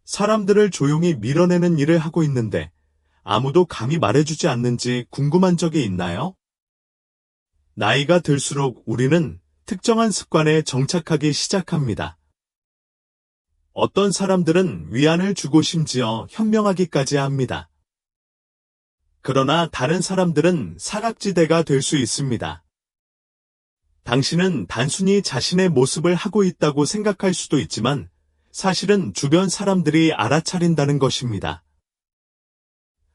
사람들을 조용히 밀어내는 일을 하고 있는데 아무도 감히 말해주지 않는지 궁금한 적이 있나요? 나이가 들수록 우리는 특정한 습관에 정착하기 시작합니다. 어떤 사람들은 위안을 주고 심지어 현명하기까지 합니다. 그러나 다른 사람들은 사각지대가 될 수 있습니다. 당신은 단순히 자신의 모습을 하고 있다고 생각할 수도 있지만 사실은 주변 사람들이 알아차린다는 것입니다.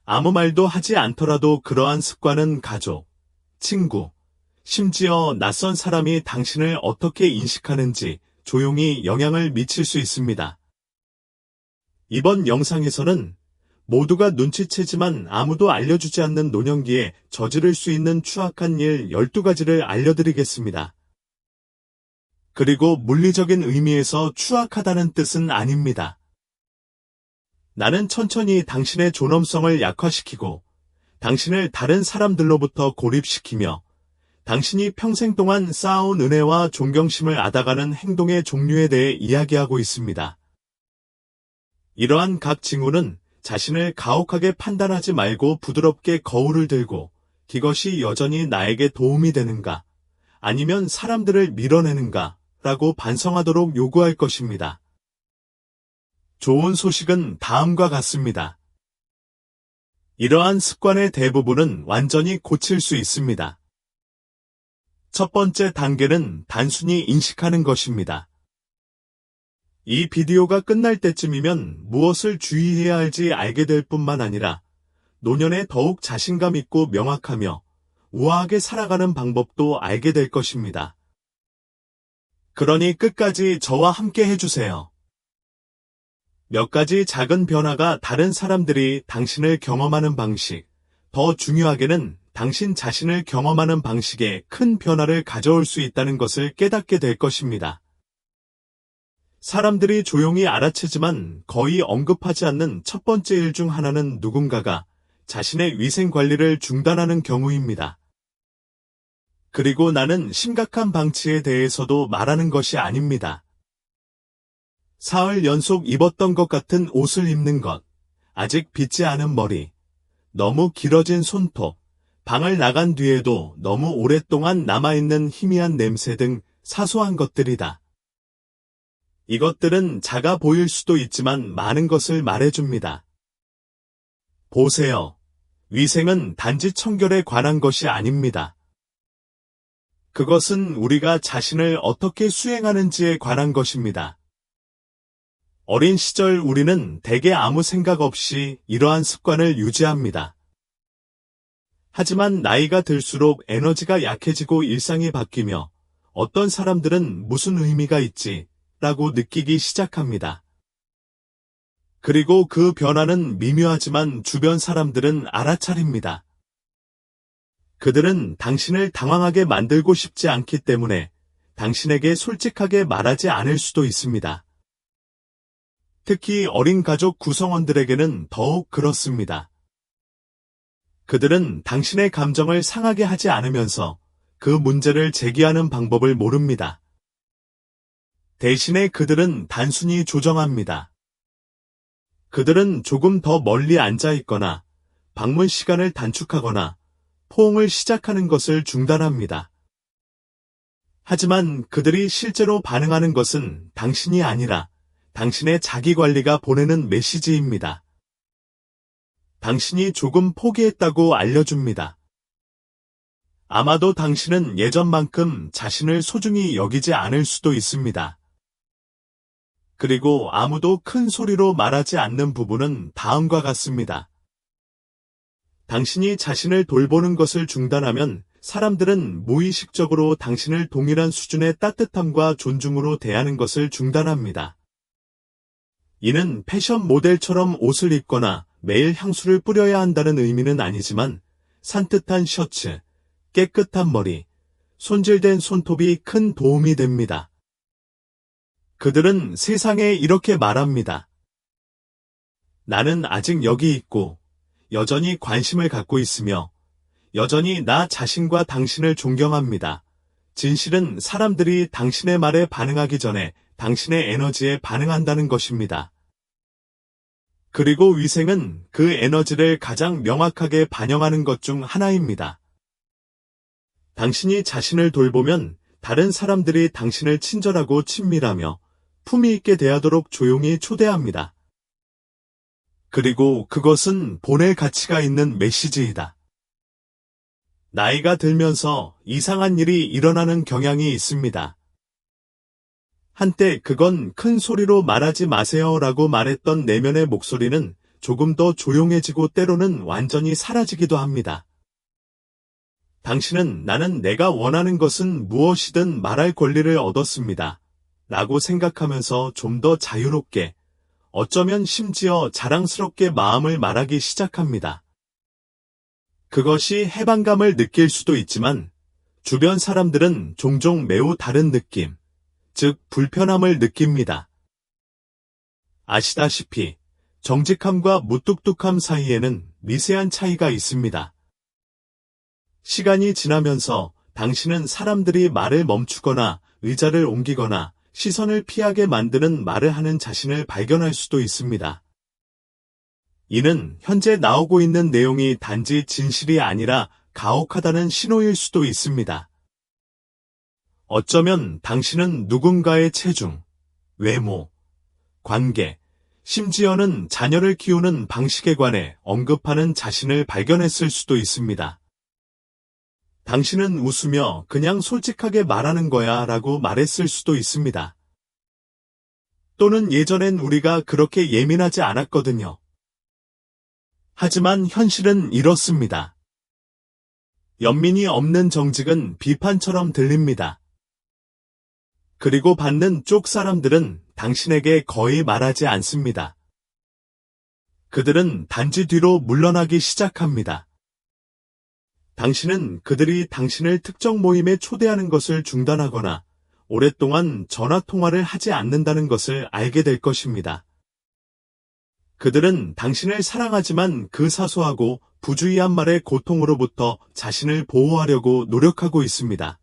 아무 말도 하지 않더라도 그러한 습관은 가족, 친구, 심지어 낯선 사람이 당신을 어떻게 인식하는지 조용히 영향을 미칠 수 있습니다. 이번 영상에서는 모두가 눈치채지만 아무도 알려주지 않는 노년기에 저지를 수 있는 추악한 일 12가지를 알려드리겠습니다. 그리고 물리적인 의미에서 추악하다는 뜻은 아닙니다. 나는 천천히 당신의 존엄성을 약화시키고 당신을 다른 사람들로부터 고립시키며 당신이 평생 동안 쌓아온 은혜와 존경심을 앗아가는 행동의 종류에 대해 이야기하고 있습니다. 이러한 각 징후는 자신을 가혹하게 판단하지 말고 부드럽게 거울을 들고 이것이 여전히 나에게 도움이 되는가, 아니면 사람들을 밀어내는가 라고 반성하도록 요구할 것입니다. 좋은 소식은 다음과 같습니다. 이러한 습관의 대부분은 완전히 고칠 수 있습니다. 첫 번째 단계는 단순히 인식하는 것입니다. 이 비디오가 끝날 때쯤이면 무엇을 주의해야 할지 알게 될 뿐만 아니라 노년에 더욱 자신감 있고 명확하며 우아하게 살아가는 방법도 알게 될 것입니다. 그러니 끝까지 저와 함께 해주세요. 몇 가지 작은 변화가 다른 사람들이 당신을 경험하는 방식, 더 중요하게는 당신 자신을 경험하는 방식에 큰 변화를 가져올 수 있다는 것을 깨닫게 될 것입니다. 사람들이 조용히 알아채지만 거의 언급하지 않는 첫 번째 일 중 하나는 누군가가 자신의 위생 관리를 중단하는 경우입니다. 그리고 나는 심각한 방치에 대해서도 말하는 것이 아닙니다. 사흘 연속 입었던 것 같은 옷을 입는 것, 아직 빗지 않은 머리, 너무 길어진 손톱, 방을 나간 뒤에도 너무 오랫동안 남아있는 희미한 냄새 등 사소한 것들이다. 이것들은 작아 보일 수도 있지만 많은 것을 말해줍니다. 보세요. 위생은 단지 청결에 관한 것이 아닙니다. 그것은 우리가 자신을 어떻게 수행하는지에 관한 것입니다. 어린 시절 우리는 대개 아무 생각 없이 이러한 습관을 유지합니다. 하지만 나이가 들수록 에너지가 약해지고 일상이 바뀌며 어떤 사람들은 무슨 의미가 있지? 라고 느끼기 시작합니다. 그리고 그 변화는 미묘하지만 주변 사람들은 알아차립니다. 그들은 당신을 당황하게 만들고 싶지 않기 때문에 당신에게 솔직하게 말하지 않을 수도 있습니다. 특히 어린 가족 구성원들에게는 더욱 그렇습니다. 그들은 당신의 감정을 상하게 하지 않으면서 그 문제를 제기하는 방법을 모릅니다. 대신에 그들은 단순히 조정합니다. 그들은 조금 더 멀리 앉아 있거나 방문 시간을 단축하거나 포옹을 시작하는 것을 중단합니다. 하지만 그들이 실제로 반응하는 것은 당신이 아니라 당신의 자기관리가 보내는 메시지입니다. 당신이 조금 포기했다고 알려줍니다. 아마도 당신은 예전만큼 자신을 소중히 여기지 않을 수도 있습니다. 그리고 아무도 큰 소리로 말하지 않는 부분은 다음과 같습니다. 당신이 자신을 돌보는 것을 중단하면 사람들은 무의식적으로 당신을 동일한 수준의 따뜻함과 존중으로 대하는 것을 중단합니다. 이는 패션 모델처럼 옷을 입거나 매일 향수를 뿌려야 한다는 의미는 아니지만 산뜻한 셔츠, 깨끗한 머리, 손질된 손톱이 큰 도움이 됩니다. 그들은 세상에 이렇게 말합니다. 나는 아직 여기 있고 여전히 관심을 갖고 있으며 여전히 나 자신과 당신을 존경합니다. 진실은 사람들이 당신의 말에 반응하기 전에 당신의 에너지에 반응한다는 것입니다. 그리고 위생은 그 에너지를 가장 명확하게 반영하는 것 중 하나입니다. 당신이 자신을 돌보면 다른 사람들이 당신을 친절하고 친밀하며 품위 있게 대하도록 조용히 초대합니다. 그리고 그것은 보낼 가치가 있는 메시지이다. 나이가 들면서 이상한 일이 일어나는 경향이 있습니다. 한때 그건 큰 소리로 말하지 마세요라고 말했던 내면의 목소리는 조금 더 조용해지고 때로는 완전히 사라지기도 합니다. 당신은 나는 내가 원하는 것은 무엇이든 말할 권리를 얻었습니다. 라고 생각하면서 좀 더 자유롭게, 어쩌면 심지어 자랑스럽게 마음을 말하기 시작합니다. 그것이 해방감을 느낄 수도 있지만 주변 사람들은 종종 매우 다른 느낌, 즉 불편함을 느낍니다. 아시다시피 정직함과 무뚝뚝함 사이에는 미세한 차이가 있습니다. 시간이 지나면서 당신은 사람들이 말을 멈추거나 의자를 옮기거나 시선을 피하게 만드는 말을 하는 자신을 발견할 수도 있습니다. 이는 현재 나오고 있는 내용이 단지 진실이 아니라 가혹하다는 신호일 수도 있습니다. 어쩌면 당신은 누군가의 체중, 외모, 관계, 심지어는 자녀를 키우는 방식에 관해 언급하는 자신을 발견했을 수도 있습니다. 당신은 웃으며 그냥 솔직하게 말하는 거야 라고 말했을 수도 있습니다. 또는 예전엔 우리가 그렇게 예민하지 않았거든요. 하지만 현실은 이렇습니다. 연민이 없는 정직은 비판처럼 들립니다. 그리고 받는 쪽 사람들은 당신에게 거의 말하지 않습니다. 그들은 단지 뒤로 물러나기 시작합니다. 당신은 그들이 당신을 특정 모임에 초대하는 것을 중단하거나 오랫동안 전화통화를 하지 않는다는 것을 알게 될 것입니다. 그들은 당신을 사랑하지만 그 사소하고 부주의한 말의 고통으로부터 자신을 보호하려고 노력하고 있습니다.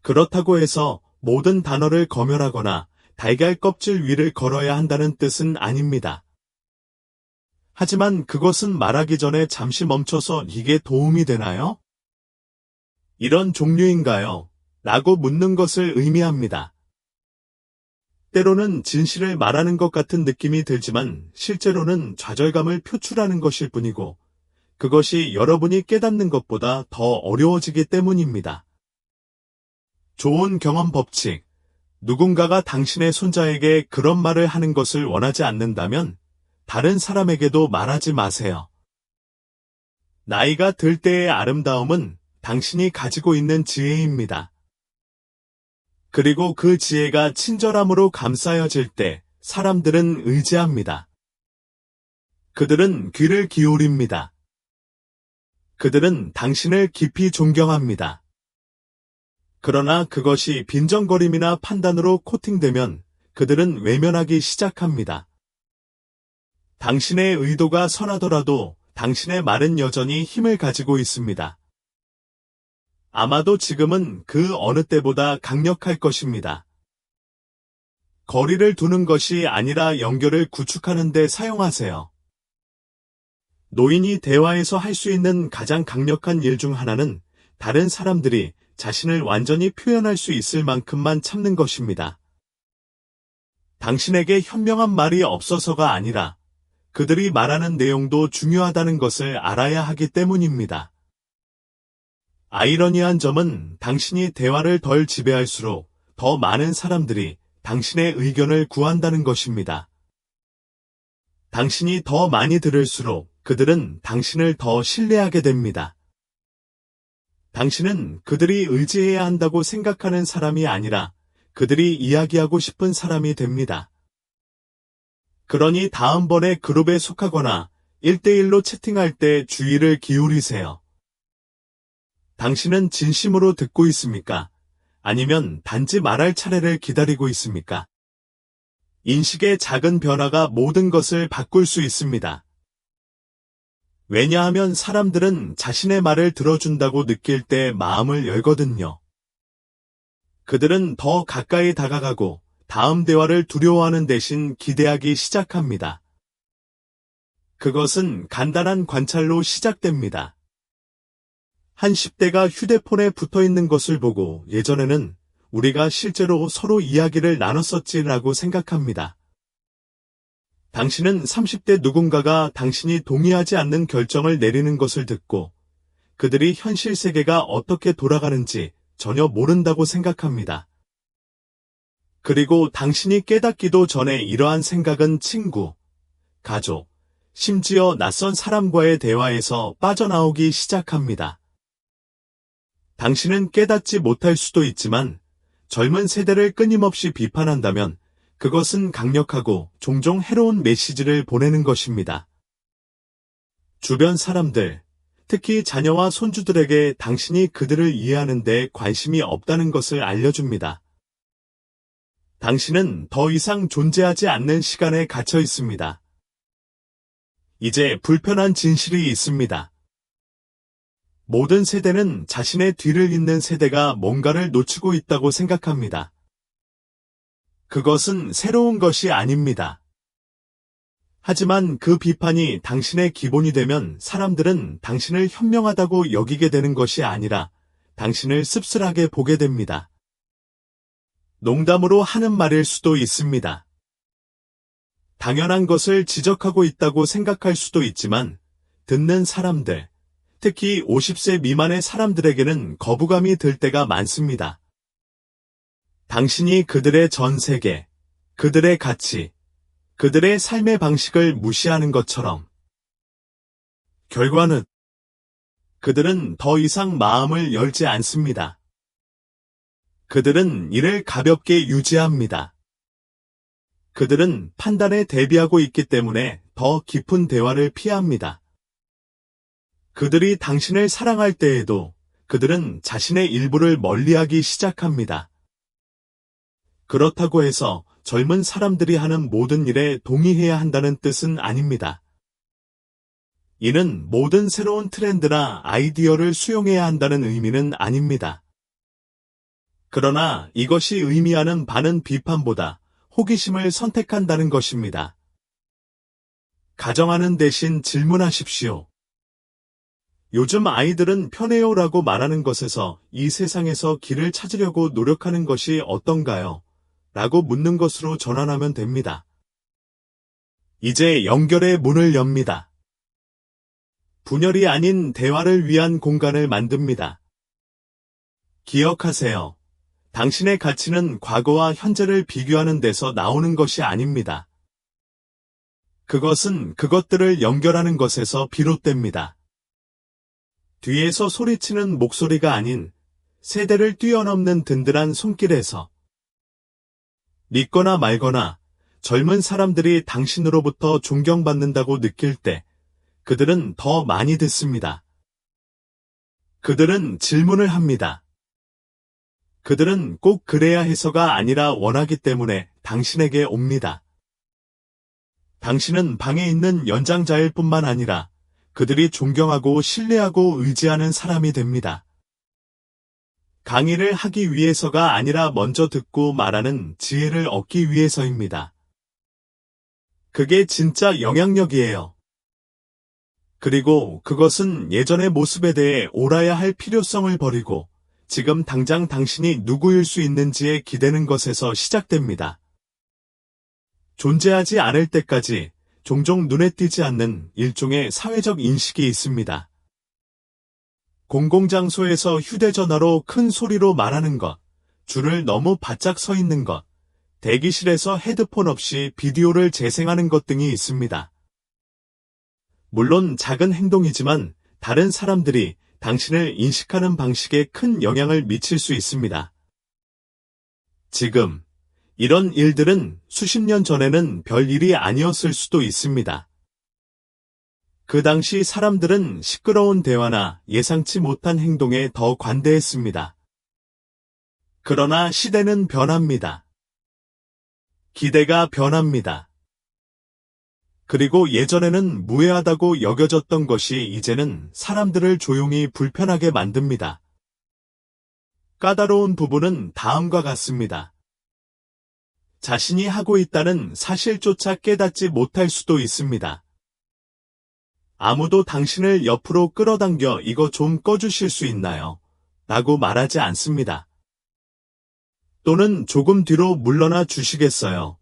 그렇다고 해서 모든 단어를 검열하거나 달걀 껍질 위를 걸어야 한다는 뜻은 아닙니다. 하지만 그것은 말하기 전에 잠시 멈춰서 이게 도움이 되나요? 이런 종류인가요? 라고 묻는 것을 의미합니다. 때로는 진실을 말하는 것 같은 느낌이 들지만 실제로는 좌절감을 표출하는 것일 뿐이고 그것이 여러분이 깨닫는 것보다 더 어려워지기 때문입니다. 좋은 경험 법칙. 누군가가 당신의 손자에게 그런 말을 하는 것을 원하지 않는다면 다른 사람에게도 말하지 마세요. 나이가 들 때의 아름다움은 당신이 가지고 있는 지혜입니다. 그리고 그 지혜가 친절함으로 감싸여질 때 사람들은 의지합니다. 그들은 귀를 기울입니다. 그들은 당신을 깊이 존경합니다. 그러나 그것이 빈정거림이나 판단으로 코팅되면 그들은 외면하기 시작합니다. 당신의 의도가 선하더라도 당신의 말은 여전히 힘을 가지고 있습니다. 아마도 지금은 그 어느 때보다 강력할 것입니다. 거리를 두는 것이 아니라 연결을 구축하는 데 사용하세요. 노인이 대화에서 할 수 있는 가장 강력한 일 중 하나는 다른 사람들이 자신을 완전히 표현할 수 있을 만큼만 참는 것입니다. 당신에게 현명한 말이 없어서가 아니라 그들이 말하는 내용도 중요하다는 것을 알아야 하기 때문입니다. 아이러니한 점은 당신이 대화를 덜 지배할수록 더 많은 사람들이 당신의 의견을 구한다는 것입니다. 당신이 더 많이 들을수록 그들은 당신을 더 신뢰하게 됩니다. 당신은 그들이 의지해야 한다고 생각하는 사람이 아니라 그들이 이야기하고 싶은 사람이 됩니다. 그러니 다음번에 그룹에 속하거나 1대1로 채팅할 때 주의를 기울이세요. 당신은 진심으로 듣고 있습니까? 아니면 단지 말할 차례를 기다리고 있습니까? 인식의 작은 변화가 모든 것을 바꿀 수 있습니다. 왜냐하면 사람들은 자신의 말을 들어준다고 느낄 때 마음을 열거든요. 그들은 더 가까이 다가가고 다음 대화를 두려워하는 대신 기대하기 시작합니다. 그것은 간단한 관찰로 시작됩니다. 한 10대가 휴대폰에 붙어 있는 것을 보고 예전에는 우리가 실제로 서로 이야기를 나눴었지라고 생각합니다. 당신은 30대 누군가가 당신이 동의하지 않는 결정을 내리는 것을 듣고 그들이 현실 세계가 어떻게 돌아가는지 전혀 모른다고 생각합니다. 그리고 당신이 깨닫기도 전에 이러한 생각은 친구, 가족, 심지어 낯선 사람과의 대화에서 빠져나오기 시작합니다. 당신은 깨닫지 못할 수도 있지만 젊은 세대를 끊임없이 비판한다면 그것은 강력하고 종종 해로운 메시지를 보내는 것입니다. 주변 사람들, 특히 자녀와 손주들에게 당신이 그들을 이해하는 데 관심이 없다는 것을 알려줍니다. 당신은 더 이상 존재하지 않는 시간에 갇혀 있습니다. 이제 불편한 진실이 있습니다. 모든 세대는 자신의 뒤를 잇는 세대가 뭔가를 놓치고 있다고 생각합니다. 그것은 새로운 것이 아닙니다. 하지만 그 비판이 당신의 기본이 되면 사람들은 당신을 현명하다고 여기게 되는 것이 아니라 당신을 씁쓸하게 보게 됩니다. 농담으로 하는 말일 수도 있습니다. 당연한 것을 지적하고 있다고 생각할 수도 있지만 듣는 사람들, 특히 50세 미만의 사람들에게는 거부감이 들 때가 많습니다. 당신이 그들의 전 세계, 그들의 가치, 그들의 삶의 방식을 무시하는 것처럼. 결과는 그들은 더 이상 마음을 열지 않습니다. 그들은 이를 가볍게 유지합니다. 그들은 판단에 대비하고 있기 때문에 더 깊은 대화를 피합니다. 그들이 당신을 사랑할 때에도 그들은 자신의 일부를 멀리하기 시작합니다. 그렇다고 해서 젊은 사람들이 하는 모든 일에 동의해야 한다는 뜻은 아닙니다. 이는 모든 새로운 트렌드나 아이디어를 수용해야 한다는 의미는 아닙니다. 그러나 이것이 의미하는 바는 비판보다 호기심을 선택한다는 것입니다. 가정하는 대신 질문하십시오. 요즘 아이들은 편해요라고 말하는 것에서 이 세상에서 길을 찾으려고 노력하는 것이 어떤가요? 라고 묻는 것으로 전환하면 됩니다. 이제 연결의 문을 엽니다. 분열이 아닌 대화를 위한 공간을 만듭니다. 기억하세요. 당신의 가치는 과거와 현재를 비교하는 데서 나오는 것이 아닙니다. 그것은 그것들을 연결하는 것에서 비롯됩니다. 뒤에서 소리치는 목소리가 아닌 세대를 뛰어넘는 든든한 손길에서. 믿거나 말거나 젊은 사람들이 당신으로부터 존경받는다고 느낄 때 그들은 더 많이 듣습니다. 그들은 질문을 합니다. 그들은 꼭 그래야 해서가 아니라 원하기 때문에 당신에게 옵니다. 당신은 방에 있는 연장자일 뿐만 아니라 그들이 존경하고 신뢰하고 의지하는 사람이 됩니다. 강의를 하기 위해서가 아니라 먼저 듣고 말하는 지혜를 얻기 위해서입니다. 그게 진짜 영향력이에요. 그리고 그것은 예전의 모습에 대해 옳아야 할 필요성을 버리고 지금 당장 당신이 누구일 수 있는지에 기대는 것에서 시작됩니다. 존재하지 않을 때까지 종종 눈에 띄지 않는 일종의 사회적 인식이 있습니다. 공공장소에서 휴대전화로 큰 소리로 말하는 것, 줄을 너무 바짝 서 있는 것, 대기실에서 헤드폰 없이 비디오를 재생하는 것 등이 있습니다. 물론 작은 행동이지만 다른 사람들이 당신을 인식하는 방식에 큰 영향을 미칠 수 있습니다. 지금 이런 일들은 수십 년 전에는 별 일이 아니었을 수도 있습니다. 그 당시 사람들은 시끄러운 대화나 예상치 못한 행동에 더 관대했습니다. 그러나 시대는 변합니다. 기대가 변합니다. 그리고 예전에는 무해하다고 여겨졌던 것이 이제는 사람들을 조용히 불편하게 만듭니다. 까다로운 부분은 다음과 같습니다. 자신이 하고 있다는 사실조차 깨닫지 못할 수도 있습니다. 아무도 당신을 옆으로 끌어당겨 이거 좀 꺼주실 수 있나요? 라고 말하지 않습니다. 또는 조금 뒤로 물러나 주시겠어요?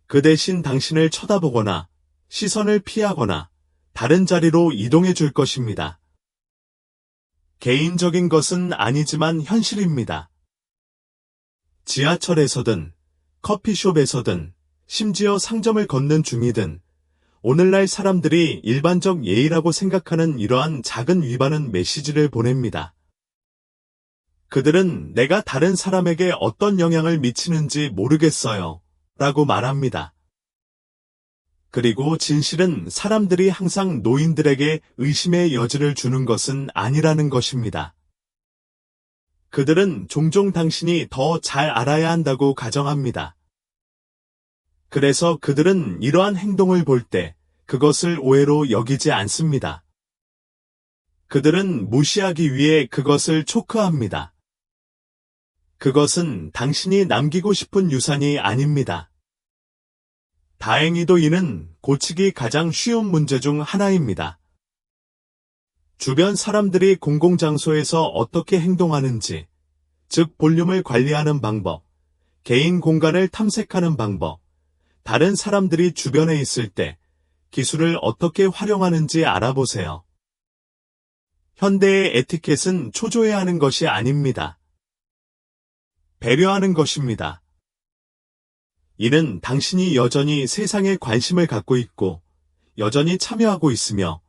그 대신 당신을 쳐다보거나 시선을 피하거나 다른 자리로 이동해 줄 것입니다. 개인적인 것은 아니지만 현실입니다. 지하철에서든 커피숍에서든 심지어 상점을 걷는 중이든 오늘날 사람들이 일반적 예의라고 생각하는 이러한 작은 위반은 메시지를 보냅니다. 그들은 내가 다른 사람에게 어떤 영향을 미치는지 모르겠어요. 라고 말합니다. 그리고 진실은 사람들이 항상 노인들에게 의심의 여지를 주는 것은 아니라는 것입니다. 그들은 종종 당신이 더 잘 알아야 한다고 가정합니다. 그래서 그들은 이러한 행동을 볼 때 그것을 오해로 여기지 않습니다. 그들은 무시하기 위해 그것을 초크합니다. 그것은 당신이 남기고 싶은 유산이 아닙니다. 다행히도 이는 고치기 가장 쉬운 문제 중 하나입니다. 주변 사람들이 공공장소에서 어떻게 행동하는지, 즉 볼륨을 관리하는 방법, 개인 공간을 탐색하는 방법, 다른 사람들이 주변에 있을 때 기술을 어떻게 활용하는지 알아보세요. 현대의 에티켓은 초조해하는 것이 아닙니다. 배려하는 것입니다. 이는 당신이 여전히 세상에 관심을 갖고 있고 여전히 참여하고 있으며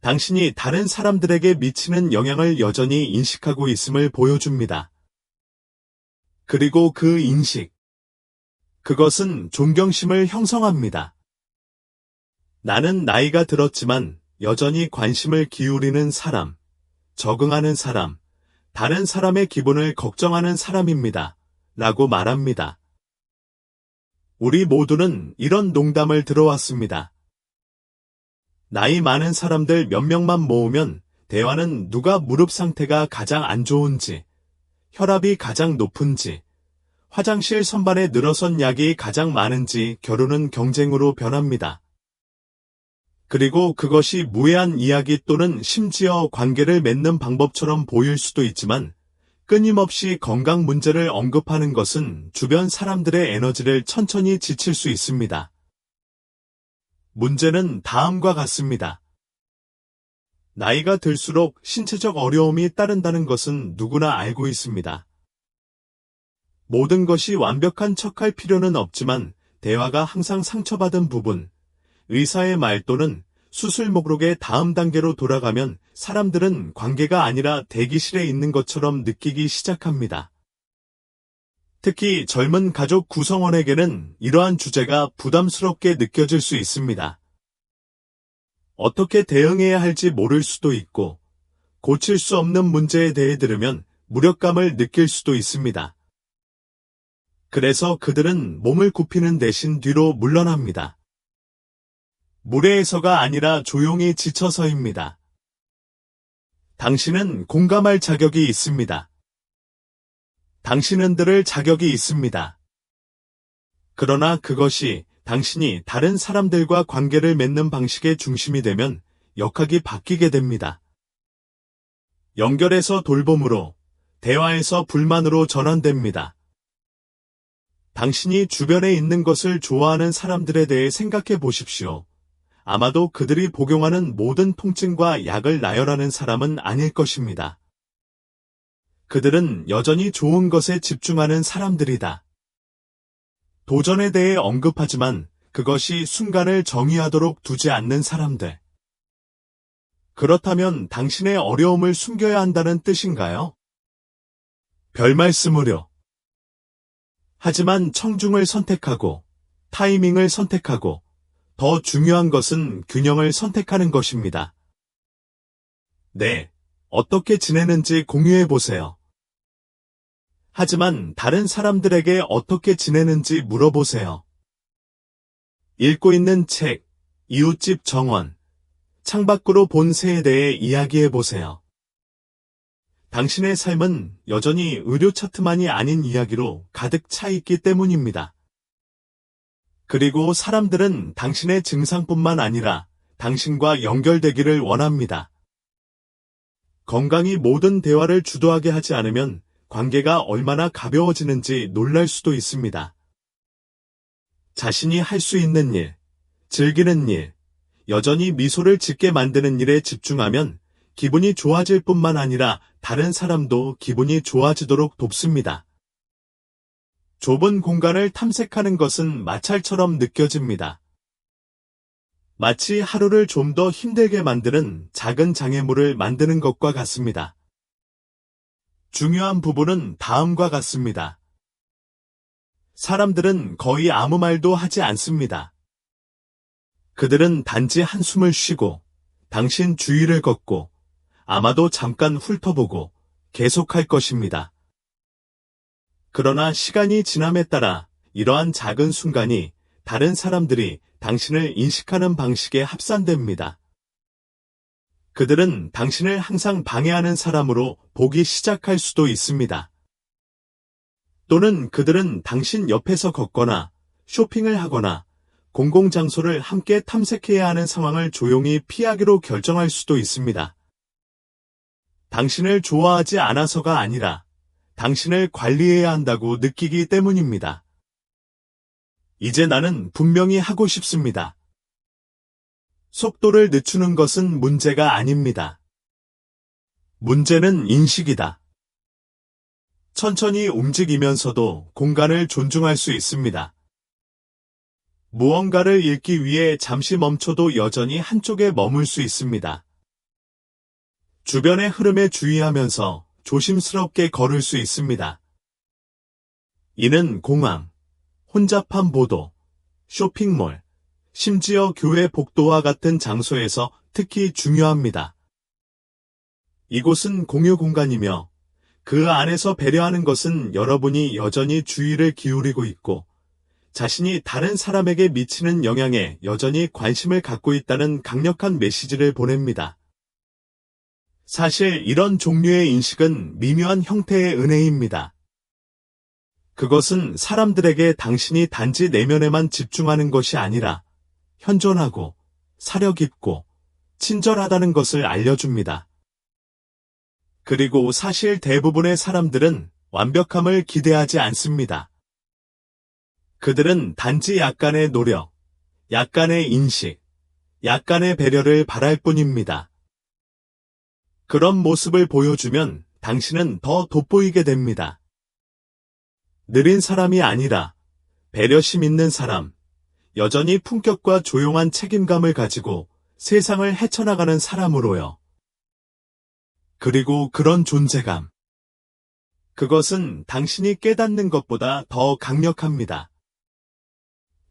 당신이 다른 사람들에게 미치는 영향을 여전히 인식하고 있음을 보여줍니다. 그리고 그 인식, 그것은 존경심을 형성합니다. 나는 나이가 들었지만 여전히 관심을 기울이는 사람, 적응하는 사람, 다른 사람의 기분을 걱정하는 사람입니다. 라고 말합니다. 우리 모두는 이런 농담을 들어왔습니다. 나이 많은 사람들 몇 명만 모으면 대화는 누가 무릎 상태가 가장 안 좋은지, 혈압이 가장 높은지, 화장실 선반에 늘어선 약이 가장 많은지 겨루는 경쟁으로 변합니다. 그리고 그것이 무해한 이야기 또는 심지어 관계를 맺는 방법처럼 보일 수도 있지만 끊임없이 건강 문제를 언급하는 것은 주변 사람들의 에너지를 천천히 지칠 수 있습니다. 문제는 다음과 같습니다. 나이가 들수록 신체적 어려움이 따른다는 것은 누구나 알고 있습니다. 모든 것이 완벽한 척할 필요는 없지만 대화가 항상 상처받은 부분, 의사의 말 또는 수술 목록의 다음 단계로 돌아가면 사람들은 관계가 아니라 대기실에 있는 것처럼 느끼기 시작합니다. 특히 젊은 가족 구성원에게는 이러한 주제가 부담스럽게 느껴질 수 있습니다. 어떻게 대응해야 할지 모를 수도 있고, 고칠 수 없는 문제에 대해 들으면 무력감을 느낄 수도 있습니다. 그래서 그들은 몸을 굽히는 대신 뒤로 물러납니다. 무례해서가 아니라 조용히 지쳐서입니다. 당신은 공감할 자격이 있습니다. 당신은 들을 자격이 있습니다. 그러나 그것이 당신이 다른 사람들과 관계를 맺는 방식의 중심이 되면 역학이 바뀌게 됩니다. 연결에서 돌봄으로, 대화에서 불만으로 전환됩니다. 당신이 주변에 있는 것을 좋아하는 사람들에 대해 생각해 보십시오. 아마도 그들이 복용하는 모든 통증과 약을 나열하는 사람은 아닐 것입니다. 그들은 여전히 좋은 것에 집중하는 사람들이다. 도전에 대해 언급하지만 그것이 순간을 정의하도록 두지 않는 사람들. 그렇다면 당신의 어려움을 숨겨야 한다는 뜻인가요? 별말씀으로. 하지만 청중을 선택하고, 타이밍을 선택하고, 더 중요한 것은 균형을 선택하는 것입니다. 네, 어떻게 지내는지 공유해 보세요. 하지만 다른 사람들에게 어떻게 지내는지 물어보세요. 읽고 있는 책, 이웃집 정원, 창밖으로 본 새에 대해 이야기해 보세요. 당신의 삶은 여전히 의료 차트만이 아닌 이야기로 가득 차 있기 때문입니다. 그리고 사람들은 당신의 증상뿐만 아니라 당신과 연결되기를 원합니다. 건강이 모든 대화를 주도하게 하지 않으면 관계가 얼마나 가벼워지는지 놀랄 수도 있습니다. 자신이 할 수 있는 일, 즐기는 일, 여전히 미소를 짓게 만드는 일에 집중하면 기분이 좋아질 뿐만 아니라 다른 사람도 기분이 좋아지도록 돕습니다. 좁은 공간을 탐색하는 것은 마찰처럼 느껴집니다. 마치 하루를 좀 더 힘들게 만드는 작은 장애물을 만드는 것과 같습니다. 중요한 부분은 다음과 같습니다. 사람들은 거의 아무 말도 하지 않습니다. 그들은 단지 한숨을 쉬고, 당신 주위를 걷고, 아마도 잠깐 훑어보고 계속할 것입니다. 그러나 시간이 지남에 따라 이러한 작은 순간이 다른 사람들이 당신을 인식하는 방식에 합산됩니다. 그들은 당신을 항상 방해하는 사람으로 보기 시작할 수도 있습니다. 또는 그들은 당신 옆에서 걷거나 쇼핑을 하거나 공공장소를 함께 탐색해야 하는 상황을 조용히 피하기로 결정할 수도 있습니다. 당신을 좋아하지 않아서가 아니라 당신을 관리해야 한다고 느끼기 때문입니다. 이제 나는 분명히 하고 싶습니다. 속도를 늦추는 것은 문제가 아닙니다. 문제는 인식이다. 천천히 움직이면서도 공간을 존중할 수 있습니다. 무언가를 읽기 위해 잠시 멈춰도 여전히 한쪽에 머물 수 있습니다. 주변의 흐름에 주의하면서 조심스럽게 걸을 수 있습니다. 이는 공항, 혼잡한 보도, 쇼핑몰, 심지어 교회 복도와 같은 장소에서 특히 중요합니다. 이곳은 공유 공간이며 그 안에서 배려하는 것은 여러분이 여전히 주의를 기울이고 있고 자신이 다른 사람에게 미치는 영향에 여전히 관심을 갖고 있다는 강력한 메시지를 보냅니다. 사실 이런 종류의 인식은 미묘한 형태의 은혜입니다. 그것은 사람들에게 당신이 단지 내면에만 집중하는 것이 아니라 현존하고 사려 깊고 친절하다는 것을 알려줍니다. 그리고 사실 대부분의 사람들은 완벽함을 기대하지 않습니다. 그들은 단지 약간의 노력, 약간의 인식, 약간의 배려를 바랄 뿐입니다. 그런 모습을 보여주면 당신은 더 돋보이게 됩니다. 느린 사람이 아니라 배려심 있는 사람, 여전히 품격과 조용한 책임감을 가지고 세상을 헤쳐나가는 사람으로요. 그리고 그런 존재감. 그것은 당신이 깨닫는 것보다 더 강력합니다.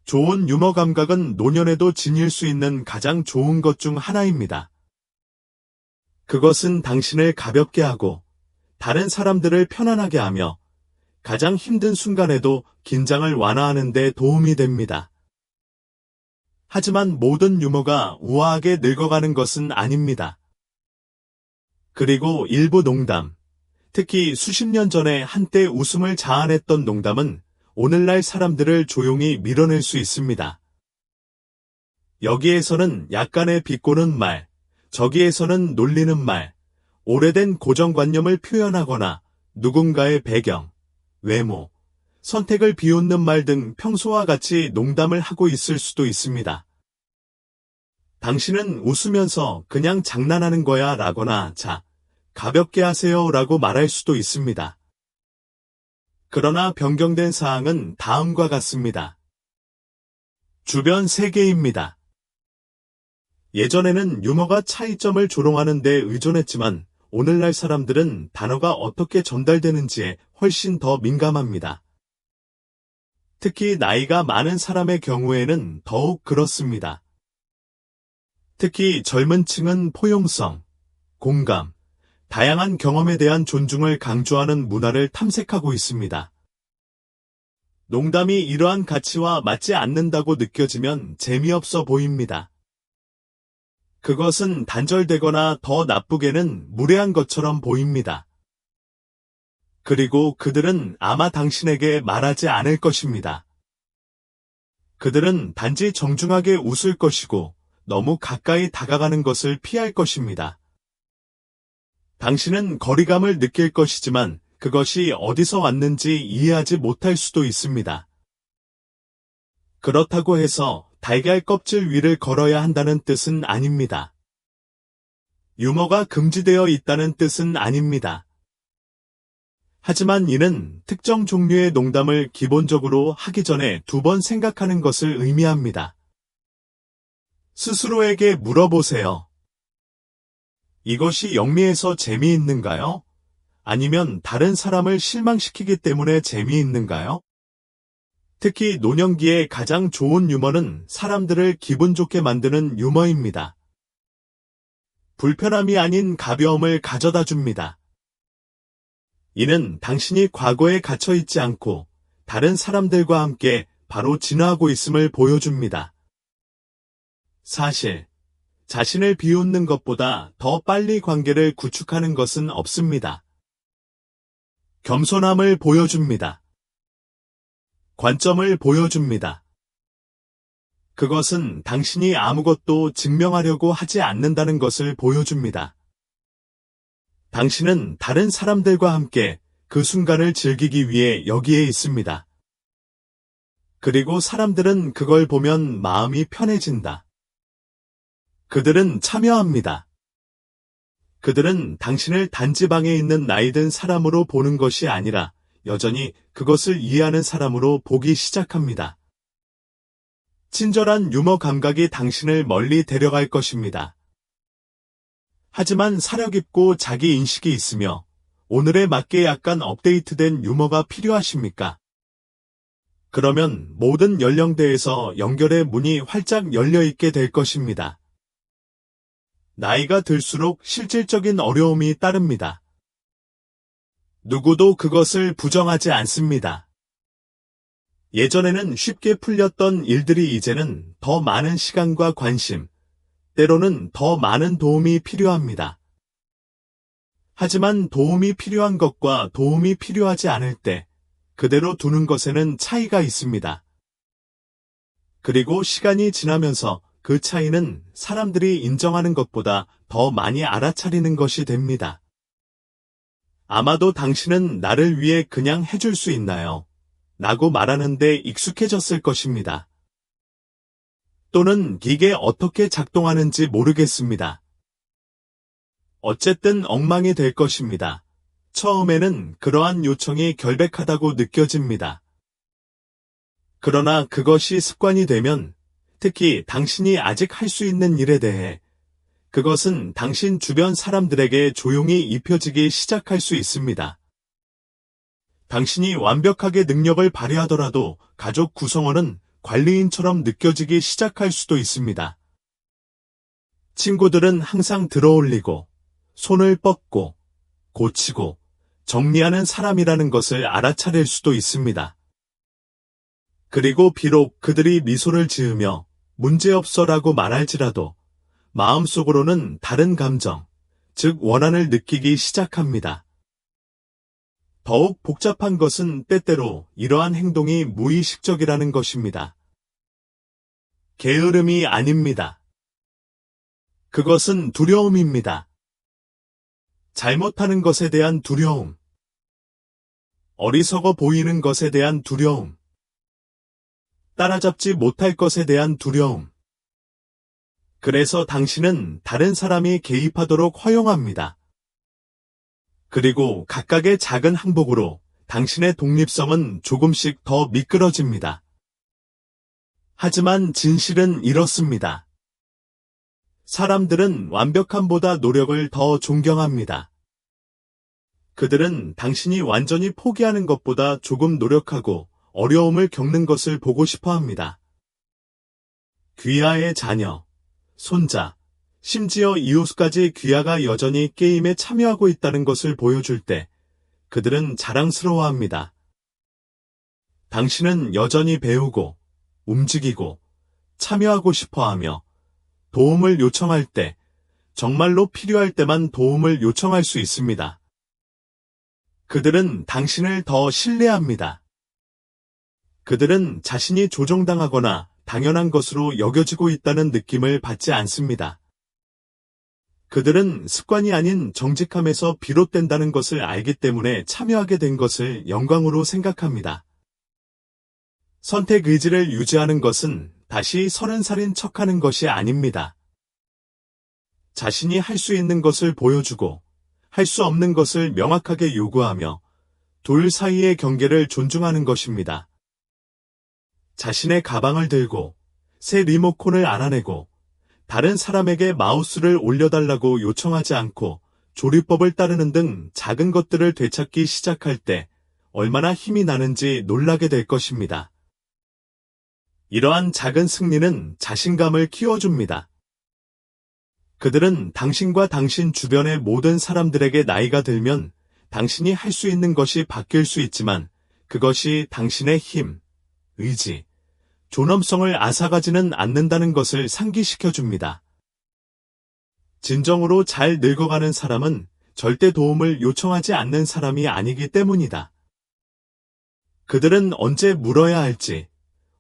좋은 유머 감각은 노년에도 지닐 수 있는 가장 좋은 것 중 하나입니다. 그것은 당신을 가볍게 하고 다른 사람들을 편안하게 하며 가장 힘든 순간에도 긴장을 완화하는 데 도움이 됩니다. 하지만 모든 유머가 우아하게 늙어가는 것은 아닙니다. 그리고 일부 농담, 특히 수십 년 전에 한때 웃음을 자아냈던 농담은 오늘날 사람들을 조용히 밀어낼 수 있습니다. 여기에서는 약간의 비꼬는 말, 저기에서는 놀리는 말, 오래된 고정관념을 표현하거나 누군가의 배경, 외모, 선택을 비웃는 말 등 평소와 같이 농담을 하고 있을 수도 있습니다. 당신은 웃으면서 그냥 장난하는 거야 라거나 자, 가볍게 하세요 라고 말할 수도 있습니다. 그러나 변경된 사항은 다음과 같습니다. 주변 세계입니다. 예전에는 유머가 차이점을 조롱하는 데 의존했지만 오늘날 사람들은 단어가 어떻게 전달되는지에 훨씬 더 민감합니다. 특히 나이가 많은 사람의 경우에는 더욱 그렇습니다. 특히 젊은 층은 포용성, 공감, 다양한 경험에 대한 존중을 강조하는 문화를 탐색하고 있습니다. 농담이 이러한 가치와 맞지 않는다고 느껴지면 재미없어 보입니다. 그것은 단절되거나 더 나쁘게는 무례한 것처럼 보입니다. 그리고 그들은 아마 당신에게 말하지 않을 것입니다. 그들은 단지 정중하게 웃을 것이고 너무 가까이 다가가는 것을 피할 것입니다. 당신은 거리감을 느낄 것이지만 그것이 어디서 왔는지 이해하지 못할 수도 있습니다. 그렇다고 해서 달걀 껍질 위를 걸어야 한다는 뜻은 아닙니다. 유머가 금지되어 있다는 뜻은 아닙니다. 하지만 이는 특정 종류의 농담을 기본적으로 하기 전에 2번 생각하는 것을 의미합니다. 스스로에게 물어보세요. 이것이 영리해서 재미있는가요? 아니면 다른 사람을 실망시키기 때문에 재미있는가요? 특히 노년기에 가장 좋은 유머는 사람들을 기분 좋게 만드는 유머입니다. 불편함이 아닌 가벼움을 가져다 줍니다. 이는 당신이 과거에 갇혀 있지 않고 다른 사람들과 함께 바로 진화하고 있음을 보여줍니다. 사실, 자신을 비웃는 것보다 더 빨리 관계를 구축하는 것은 없습니다. 겸손함을 보여줍니다. 관점을 보여줍니다. 그것은 당신이 아무것도 증명하려고 하지 않는다는 것을 보여줍니다. 당신은 다른 사람들과 함께 그 순간을 즐기기 위해 여기에 있습니다. 그리고 사람들은 그걸 보면 마음이 편해진다. 그들은 참여합니다. 그들은 당신을 단지방에 있는 나이든 사람으로 보는 것이 아니라 여전히 그것을 이해하는 사람으로 보기 시작합니다. 친절한 유머 감각이 당신을 멀리 데려갈 것입니다. 하지만 사려 깊고 자기 인식이 있으며 오늘에 맞게 약간 업데이트된 유머가 필요하십니까? 그러면 모든 연령대에서 연결의 문이 활짝 열려 있게 될 것입니다. 나이가 들수록 실질적인 어려움이 따릅니다. 누구도 그것을 부정하지 않습니다. 예전에는 쉽게 풀렸던 일들이 이제는 더 많은 시간과 관심, 때로는 더 많은 도움이 필요합니다. 하지만 도움이 필요한 것과 도움이 필요하지 않을 때 그대로 두는 것에는 차이가 있습니다. 그리고 시간이 지나면서 그 차이는 사람들이 인정하는 것보다 더 많이 알아차리는 것이 됩니다. 아마도 당신은 나를 위해 그냥 해줄 수 있나요? 라고 말하는데 익숙해졌을 것입니다. 또는 이게 어떻게 작동하는지 모르겠습니다. 어쨌든 엉망이 될 것입니다. 처음에는 그러한 요청이 결백하다고 느껴집니다. 그러나 그것이 습관이 되면 특히 당신이 아직 할 수 있는 일에 대해 그것은 당신 주변 사람들에게 조용히 입혀지기 시작할 수 있습니다. 당신이 완벽하게 능력을 발휘하더라도 가족 구성원은 관리인처럼 느껴지기 시작할 수도 있습니다. 친구들은 항상 들어올리고, 손을 뻗고, 고치고, 정리하는 사람이라는 것을 알아차릴 수도 있습니다. 그리고 비록 그들이 미소를 지으며 문제없어라고 말할지라도 마음속으로는 다른 감정, 즉 원한을 느끼기 시작합니다. 더욱 복잡한 것은 때때로 이러한 행동이 무의식적이라는 것입니다. 게으름이 아닙니다. 그것은 두려움입니다. 잘못하는 것에 대한 두려움, 어리석어 보이는 것에 대한 두려움, 따라잡지 못할 것에 대한 두려움. 그래서 당신은 다른 사람이 개입하도록 허용합니다. 그리고 각각의 작은 항복으로 당신의 독립성은 조금씩 더 미끄러집니다. 하지만 진실은 이렇습니다. 사람들은 완벽함보다 노력을 더 존경합니다. 그들은 당신이 완전히 포기하는 것보다 조금 노력하고 어려움을 겪는 것을 보고 싶어 합니다. 귀하의 자녀, 손자, 심지어 이웃까지 귀하가 여전히 게임에 참여하고 있다는 것을 보여줄 때 그들은 자랑스러워합니다. 당신은 여전히 배우고, 움직이고, 참여하고 싶어하며 도움을 요청할 때, 정말로 필요할 때만 도움을 요청할 수 있습니다. 그들은 당신을 더 신뢰합니다. 그들은 자신이 조종당하거나 당연한 것으로 여겨지고 있다는 느낌을 받지 않습니다. 그들은 습관이 아닌 정직함에서 비롯된다는 것을 알기 때문에 참여하게 된 것을 영광으로 생각합니다. 선택 의지를 유지하는 것은 다시 30살인 척하는 것이 아닙니다. 자신이 할 수 있는 것을 보여주고 할 수 없는 것을 명확하게 요구하며 둘 사이의 경계를 존중하는 것입니다. 자신의 가방을 들고 새 리모컨을 알아내고 다른 사람에게 마우스를 올려달라고 요청하지 않고 조리법을 따르는 등 작은 것들을 되찾기 시작할 때 얼마나 힘이 나는지 놀라게 될 것입니다. 이러한 작은 승리는 자신감을 키워줍니다. 그들은 당신과 당신 주변의 모든 사람들에게 나이가 들면 당신이 할 수 있는 것이 바뀔 수 있지만 그것이 당신의 힘, 의지, 존엄성을 앗아가지는 않는다는 것을 상기시켜줍니다. 진정으로 잘 늙어가는 사람은 절대 도움을 요청하지 않는 사람이 아니기 때문이다. 그들은 언제 물어야 할지,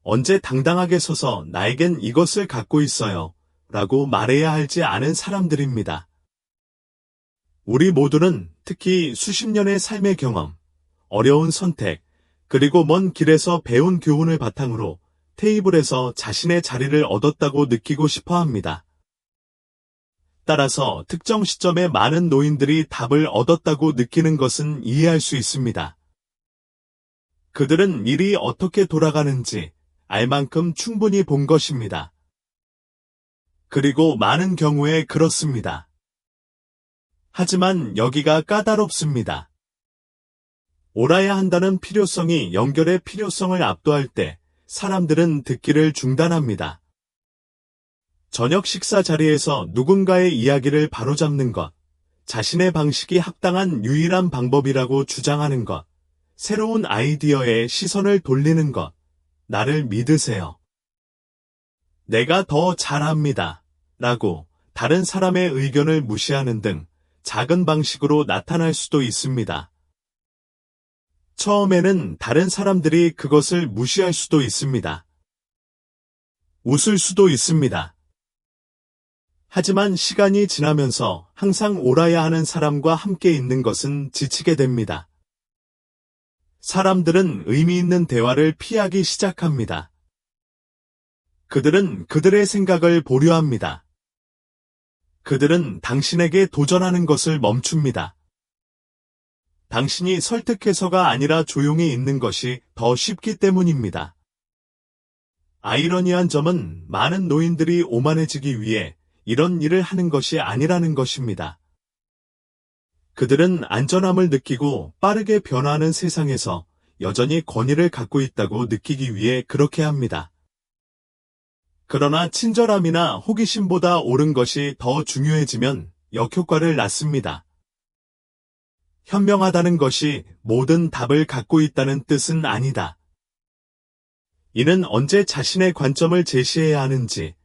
언제 당당하게 서서 나에겐 이것을 갖고 있어요 라고 말해야 할지 아는 사람들입니다. 우리 모두는 특히 수십 년의 삶의 경험, 어려운 선택, 그리고 먼 길에서 배운 교훈을 바탕으로 테이블에서 자신의 자리를 얻었다고 느끼고 싶어 합니다. 따라서 특정 시점에 많은 노인들이 답을 얻었다고 느끼는 것은 이해할 수 있습니다. 그들은 일이 어떻게 돌아가는지 알 만큼 충분히 본 것입니다. 그리고 많은 경우에 그렇습니다. 하지만 여기가 까다롭습니다. 옳아야 한다는 필요성이 연결의 필요성을 압도할 때 사람들은 듣기를 중단합니다. 저녁 식사 자리에서 누군가의 이야기를 바로잡는 것, 자신의 방식이 합당한 유일한 방법이라고 주장하는 것, 새로운 아이디어에 시선을 돌리는 것, 나를 믿으세요. 내가 더 잘합니다. 라고 다른 사람의 의견을 무시하는 등 작은 방식으로 나타날 수도 있습니다. 처음에는 다른 사람들이 그것을 무시할 수도 있습니다. 웃을 수도 있습니다. 하지만 시간이 지나면서 항상 옳아야 하는 사람과 함께 있는 것은 지치게 됩니다. 사람들은 의미 있는 대화를 피하기 시작합니다. 그들은 그들의 생각을 보류합니다. 그들은 당신에게 도전하는 것을 멈춥니다. 당신이 설득해서가 아니라 조용히 있는 것이 더 쉽기 때문입니다. 아이러니한 점은 많은 노인들이 오만해지기 위해 이런 일을 하는 것이 아니라는 것입니다. 그들은 안전함을 느끼고 빠르게 변화하는 세상에서 여전히 권위를 갖고 있다고 느끼기 위해 그렇게 합니다. 그러나 친절함이나 호기심보다 옳은 것이 더 중요해지면 역효과를 낳습니다. 현명하다는 것이 모든 답을 갖고 있다는 뜻은 아니다. 이는 언제 자신의 관점을 제시해야 하는지,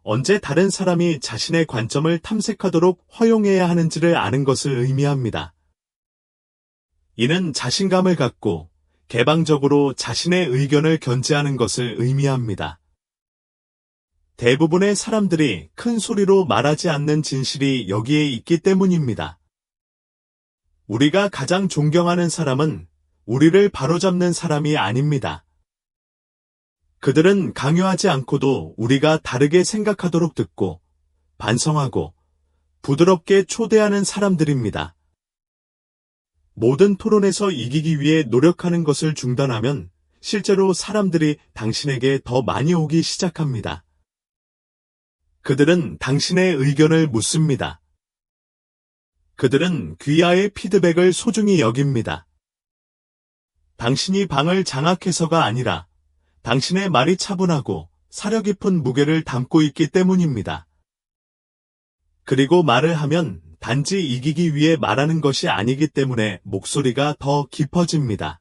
언제 다른 사람이 자신의 관점을 탐색하도록 허용해야 하는지를 아는 것을 의미합니다. 이는 자신감을 갖고 개방적으로 자신의 의견을 견지하는 것을 의미합니다. 대부분의 사람들이 큰 소리로 말하지 않는 진실이 여기에 있기 때문입니다. 우리가 가장 존경하는 사람은 우리를 바로잡는 사람이 아닙니다. 그들은 강요하지 않고도 우리가 다르게 생각하도록 듣고 반성하고 부드럽게 초대하는 사람들입니다. 모든 토론에서 이기기 위해 노력하는 것을 중단하면 실제로 사람들이 당신에게 더 많이 오기 시작합니다. 그들은 당신의 의견을 묻습니다. 그들은 귀하의 피드백을 소중히 여깁니다. 당신이 방을 장악해서가 아니라 당신의 말이 차분하고 사려 깊은 무게를 담고 있기 때문입니다. 그리고 말을 하면 단지 이기기 위해 말하는 것이 아니기 때문에 목소리가 더 깊어집니다.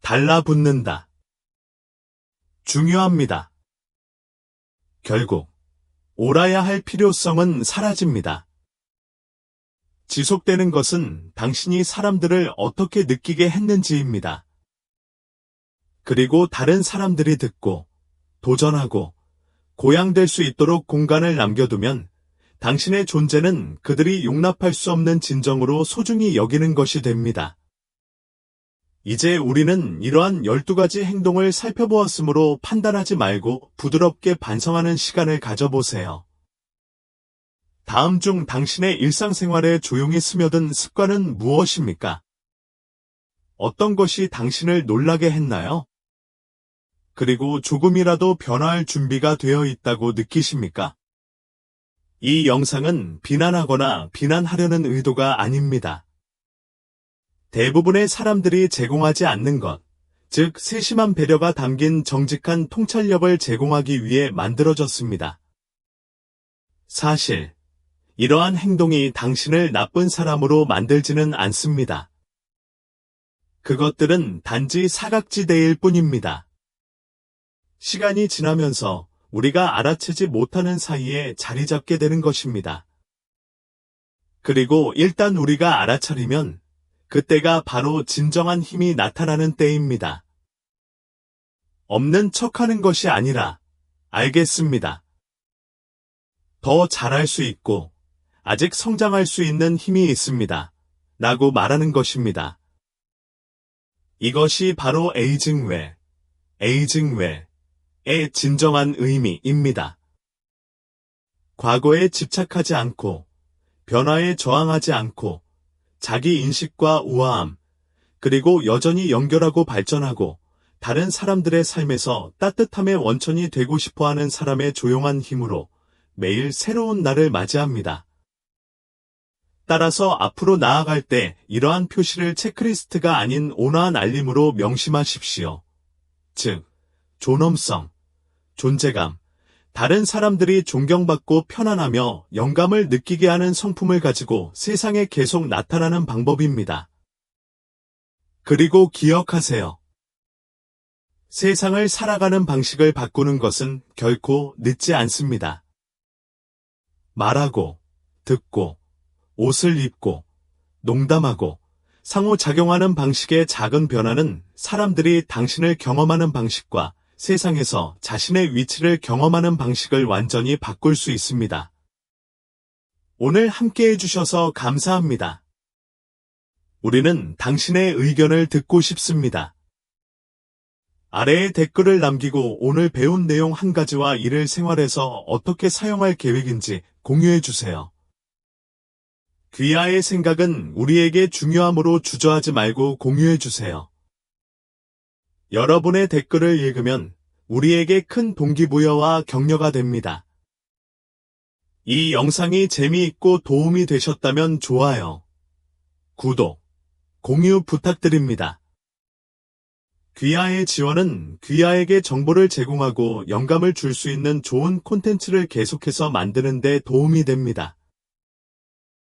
달라붙는다. 중요합니다. 결국 옳아야 할 필요성은 사라집니다. 지속되는 것은 당신이 사람들을 어떻게 느끼게 했는지입니다. 그리고 다른 사람들이 듣고 도전하고 고양될 수 있도록 공간을 남겨두면 당신의 존재는 그들이 용납할 수 없는 진정으로 소중히 여기는 것이 됩니다. 이제 우리는 이러한 12가지 행동을 살펴보았으므로 판단하지 말고 부드럽게 반성하는 시간을 가져보세요. 다음 중 당신의 일상생활에 조용히 스며든 습관은 무엇입니까? 어떤 것이 당신을 놀라게 했나요? 그리고 조금이라도 변화할 준비가 되어 있다고 느끼십니까? 이 영상은 비난하거나 비난하려는 의도가 아닙니다. 대부분의 사람들이 제공하지 않는 것, 즉 세심한 배려가 담긴 정직한 통찰력을 제공하기 위해 만들어졌습니다. 사실, 이러한 행동이 당신을 나쁜 사람으로 만들지는 않습니다. 그것들은 단지 사각지대일 뿐입니다. 시간이 지나면서 우리가 알아채지 못하는 사이에 자리 잡게 되는 것입니다. 그리고 일단 우리가 알아차리면 그때가 바로 진정한 힘이 나타나는 때입니다. 없는 척하는 것이 아니라 알겠습니다. 더 잘할 수 있고 아직 성장할 수 있는 힘이 있습니다. 라고 말하는 것입니다. 이것이 바로 에이징웰의 진정한 의미입니다. 과거에 집착하지 않고 변화에 저항하지 않고 자기 인식과 우아함, 그리고 여전히 연결하고 발전하고 다른 사람들의 삶에서 따뜻함의 원천이 되고 싶어하는 사람의 조용한 힘으로 매일 새로운 날을 맞이합니다. 따라서 앞으로 나아갈 때 이러한 표시를 체크리스트가 아닌 온화한 알림으로 명심하십시오. 즉, 존엄성, 존재감, 다른 사람들이 존경받고 편안하며 영감을 느끼게 하는 성품을 가지고 세상에 계속 나타나는 방법입니다. 그리고 기억하세요. 세상을 살아가는 방식을 바꾸는 것은 결코 늦지 않습니다. 말하고, 듣고, 옷을 입고, 농담하고, 상호작용하는 방식의 작은 변화는 사람들이 당신을 경험하는 방식과 세상에서 자신의 위치를 경험하는 방식을 완전히 바꿀 수 있습니다. 오늘 함께 해주셔서 감사합니다. 우리는 당신의 의견을 듣고 싶습니다. 아래에 댓글을 남기고 오늘 배운 내용 한 가지와 이를 생활에서 어떻게 사용할 계획인지 공유해주세요. 귀하의 생각은 우리에게 중요함으로 주저하지 말고 공유해주세요. 여러분의 댓글을 읽으면 우리에게 큰 동기부여와 격려가 됩니다. 이 영상이 재미있고 도움이 되셨다면 좋아요, 구독, 공유 부탁드립니다. 귀하의 지원은 귀하에게 정보를 제공하고 영감을 줄 수 있는 좋은 콘텐츠를 계속해서 만드는 데 도움이 됩니다.